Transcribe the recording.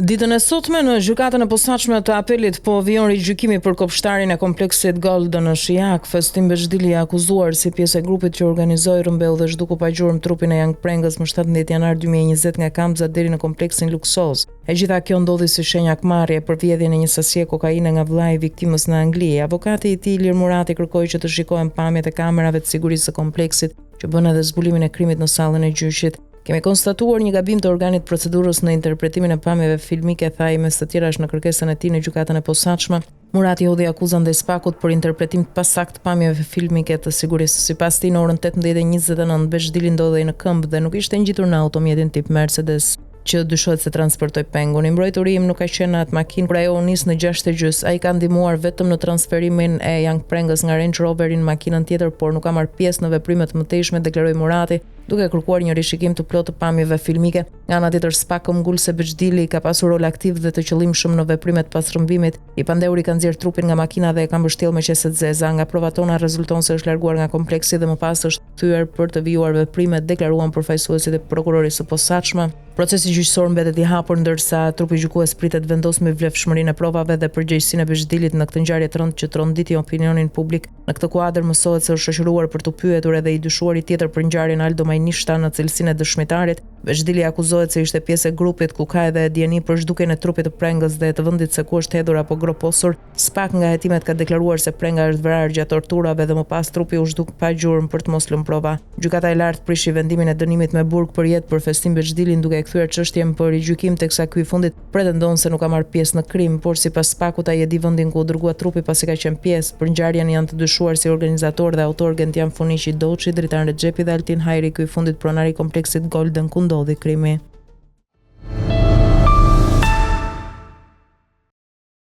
Ditën e sotme në gjykatën e posaçme të apelit po vijon rigjykimi për kopshtarin e kompleksit Golden në Shijak. Festim Bezdili i akuzuar si pjesë e grupit që organizoi rrëmbëllje duke pagjurëm trupin e Young Prengës më 17 janar 2020 nga Kamza deri në kompleksin luksoz. E gjitha kjo ndodhi si shenjë akmarrje për vjedhjen e një sasie kokaine nga vllai i viktimës në Angli. Avokati i tij Ilir Murati kërkoi që të shikohen pamjet e kamerave të sigurisë së kompleksit që bën edhe zbulimin e krimit në sallën e gjyqit. Kemi konstatuar një gabim të organit procedurës në interpretimin e pamjeve filmike, tha ai mes të tjerash në kërkesën e tij në gjykatën e posaçme. Murati hodhi akuzën ndaj Spakut për interpretim të pasakt pamjeve filmike të sigurisë. Sipas tij në orën 18:29 Bezdili ndodhej në këmbë dhe nuk ishte ngjitur në automjetin tip Mercedes që dyshohet se transportoi pengun. I mbrojturi im nuk ka qenë në atë makinë kur ajo u nis në 6:30. Ai ka ndihmuar vetëm në transferimin e Young Prengës nga Range Roveri në makinën tjetër, por nuk ka marrë pjesë në veprimet të mëtejshme, deklaroi Murati, duke kërkuar një rishikim të plotë të pamjeve filmike. Nga ana tjetër, Spaku mbul se Bezdili ka pasur rol aktiv dhe të qëllimshëm në veprimet pas rrëmbimit. I pandeuri ka nxjerr trupin nga makina dhe e ka mbështjellë me qese të zeza. Nga provat tona rezulton se është larguar nga kompleksi dhe më pas është kthyer për të vijuar veprimet, deklaruan përfaqësuesit e prokurorisë së posaçme. Procesi gjyqësor mbetet i hapur ndërsa trupi gjykues pritet vendos me vlefshmërinë e provave dhe përgjegjësinë e Bezdilit në këtë ngjarje të rëndë që tronditi opinionin publik. Në këtë kuadër mësohet se është shoqëruar për të pyetur edhe i dyshuari tjetër për ngjarjen Aldo Majnishta në cilësinë e dëshmitarit. Bezdili akuzohet se ishte pjesë e grupit ku ka edhe dieni për zhdukjen e trupit të Prengës dhe të vendit se ku është hedhur apo groposur. Spak nga hetimet ka deklaruar se Prenga është vrarë gjatë torturave dhe më pas trupi u zhduk pa gjurmë për të mos lënë prova. Gjykata e lartë prishi vendimin e dënimit me burg për jetë për Festim Bezdilin duke kthyer çështjen për rigjykim teksa ky i fundit pretendon se nuk ka marrë pjesë në krim, por sipas Spakut ai e di vendin ku u dërgua trupi pasi ka qenë pjesë. Për ngjarjen janë të dyshuar si organizator dhe autor Gentian Funiqi Doçi, Dritan Rexhepi dhe Altin Hajri, ky i fundit pronari i kompleksit Golden ku ndodhi krimi.